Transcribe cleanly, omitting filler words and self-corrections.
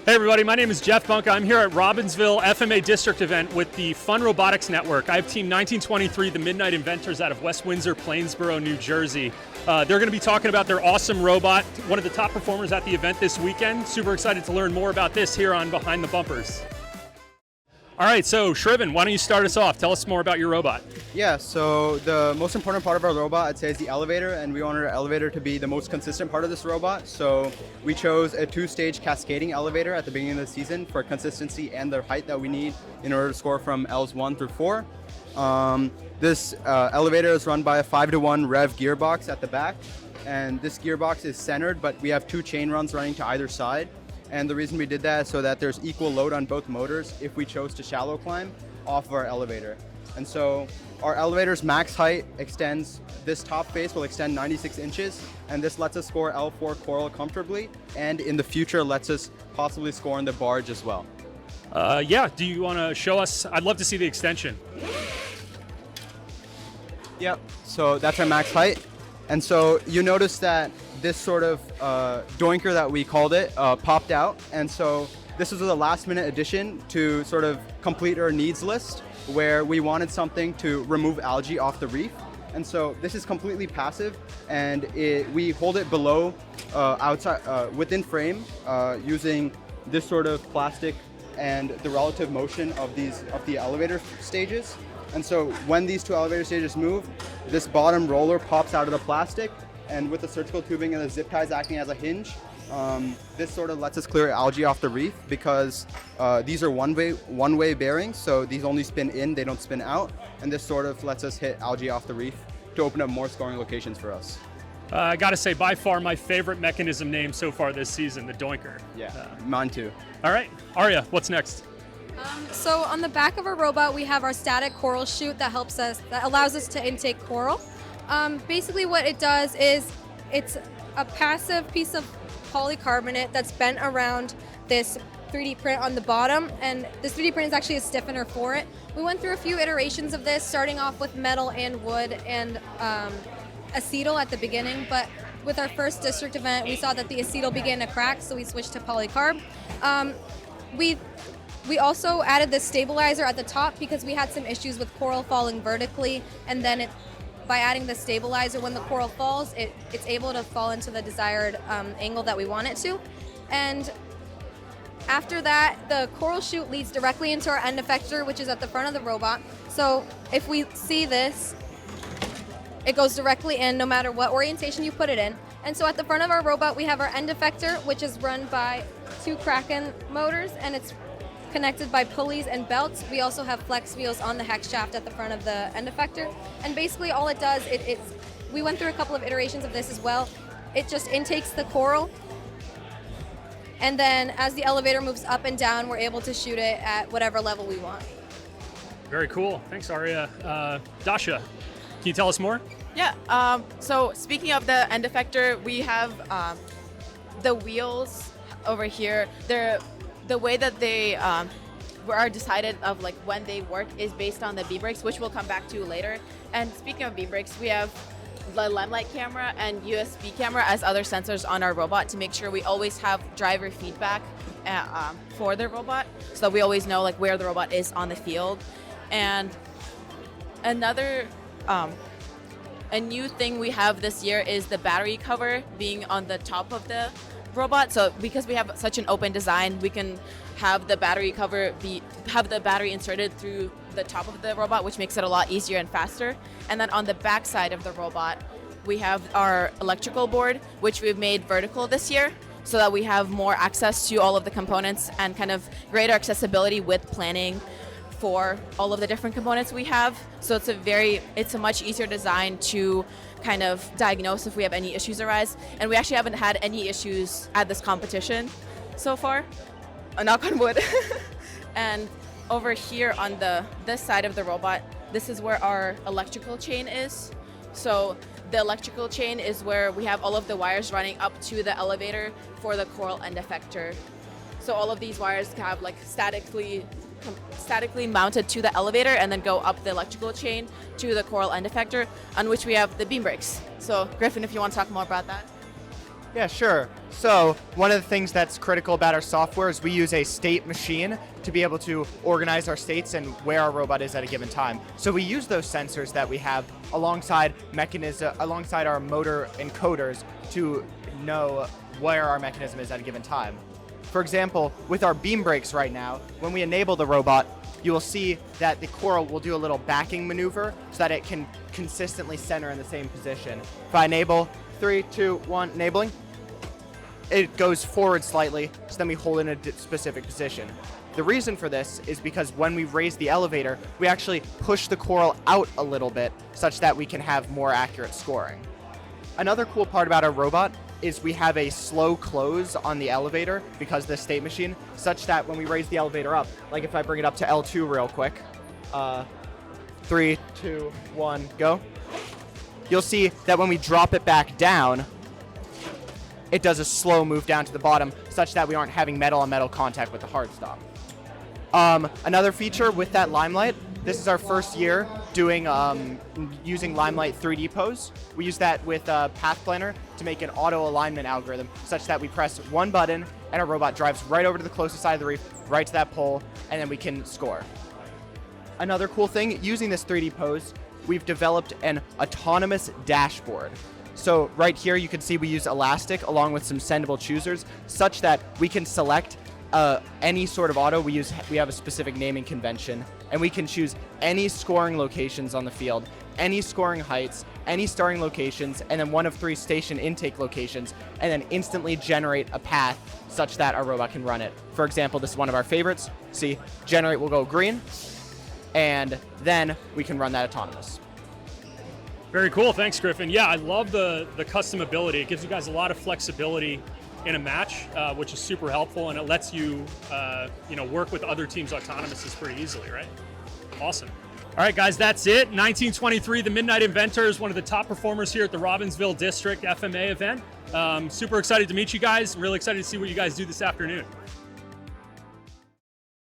Hey everybody, my name is Jeff Bunka. I'm here at Robbinsville FMA District event with the Fun Robotics Network. I have Team 1923, the MidKnight Inventors out of West Windsor, Plainsboro, New Jersey. They're going to be talking about their awesome robot, one of the top performers at the event this weekend. Super excited to learn more about this here on Behind the Bumpers. All right, so Shriven, why don't you start us off? Tell us more about your robot. Yeah, so the most important part of our robot, I'd say, is the elevator, and we wanted our elevator to be the most consistent part of this robot. So we chose a two-stage cascading elevator at the beginning of the season for consistency and the height that we need in order to score from Ls 1 through 4. This elevator is run by a 5-to-1 rev gearbox at the back, and this gearbox is centered, but we have two chain runs running to either side. And the reason we did that is so that there's equal load on both motors if we chose to shallow climb off of our elevator. And so our elevator's max height extends, this top face will extend 96 inches, and this lets us score L4 coral comfortably, and in the future lets us possibly score in the barge as well. Yeah, do you want to show us? I'd love to see the extension. Yep, so that's our max height. And so you notice that this sort of Doinker that we called it popped out. And so this was a last minute addition to sort of complete our needs list where we wanted something to remove algae off the reef. And so this is completely passive, and we hold it below, outside, within frame, using this sort of plastic and the relative motion of the elevator stages. And so when these two elevator stages move, this bottom roller pops out of the plastic, and with the surgical tubing and the zip ties acting as a hinge, this sort of lets us clear algae off the reef because these are one-way bearings, so these only spin in, they don't spin out, and this sort of lets us hit algae off the reef to open up more scoring locations for us. I gotta say, by far my favorite mechanism name so far this season, the Doinker. Yeah, mine too. All right, Arya, what's next? So on the back of our robot, we have our static coral chute that allows us to intake coral. Basically what it does is it's a passive piece of polycarbonate that's bent around this 3D print on the bottom, and this 3D print is actually a stiffener for it. We went through a few iterations of this, starting off with metal and wood and acetal at the beginning, but with our first district event, we saw that the acetal began to crack, so we switched to polycarb. We also added this stabilizer at the top because we had some issues with coral falling vertically, and then by adding the stabilizer, when the coral falls, it's able to fall into the desired angle that we want it to. And after that, the coral chute leads directly into our end effector, which is at the front of the robot. So if we see this, it goes directly in no matter what orientation you put it in. And so at the front of our robot, we have our end effector, which is run by two Kraken motors, and it's connected by pulleys and belts. We also have flex wheels on the hex shaft at the front of the end effector. And basically all it does, we went through a couple of iterations of this as well. It just intakes the coral, and then as the elevator moves up and down, we're able to shoot it at whatever level we want. Very cool. Thanks, Arya. Dasha, can you tell us more? Yeah, so speaking of the end effector, we have the wheels over here. The way that they are decided of like when they work is based on the beam brakes, which we'll come back to later. And speaking of beam brakes, we have the limelight camera and USB camera as other sensors on our robot to make sure we always have driver feedback for the robot, so that we always know like where the robot is on the field. And another a new thing we have this year is the battery cover being on the top of the robot. So because we have such an open design, we can have the battery cover have the battery inserted through the top of the robot, which makes it a lot easier and faster. And then on the back side of the robot, we have our electrical board, which we've made vertical this year, so that we have more access to all of the components and kind of greater accessibility with planning for all of the different components we have. So it's a much easier design to kind of diagnose if we have any issues arise. And we actually haven't had any issues at this competition so far, knock on wood. And over here on this side of the robot, this is where our electrical chain is. So the electrical chain is where we have all of the wires running up to the elevator for the coral end effector. So all of these wires have like statically mounted to the elevator and then go up the electrical chain to the coral end effector, on which we have the beam brakes. So Griffin, if you want to talk more about that. Yeah, sure. So one of the things that's critical about our software is we use a state machine to be able to organize our states and where our robot is at a given time. So we use those sensors that we have alongside our motor encoders to know where our mechanism is at a given time. For example, with our beam brakes right now, when we enable the robot, you will see that the coral will do a little backing maneuver so that it can consistently center in the same position. If I enable, 3, 2, 1, enabling, it goes forward slightly, so then we hold in a specific position. The reason for this is because when we raise the elevator, we actually push the coral out a little bit such that we can have more accurate scoring. Another cool part about our robot is we have a slow close on the elevator because of the state machine, such that when we raise the elevator up, like if I bring it up to L2 real quick, 3, 2, 1, go. You'll see that when we drop it back down, it does a slow move down to the bottom, such that we aren't having metal-on-metal contact with the hard stop. Another feature with that Limelight, this is our first year doing using Limelight 3D Pose. We use that with Path Planner to make an auto-alignment algorithm, such that we press one button and our robot drives right over to the closest side of the reef, right to that pole, and then we can score. Another cool thing, using this 3D Pose, we've developed an autonomous dashboard. So right here you can see we use Elastic along with some sendable choosers, such that we can select any sort of auto. We have a specific naming convention, and we can choose any scoring locations on the field, any scoring heights, any starting locations, and then one of 3 station intake locations, and then instantly generate a path such that our robot can run it. For example, this is one of our favorites. See, generate will go green, and then we can run that autonomous. Very cool. Thanks, Griffin. Yeah, I love the customability. It gives you guys a lot of flexibility in a match, which is super helpful, and it lets you, work with other teams autonomously pretty easily, right? Awesome. All right, guys, that's it. 1923, the MidKnight Inventors, one of the top performers here at the Robbinsville District FMA event. Super excited to meet you guys. Really excited to see what you guys do this afternoon.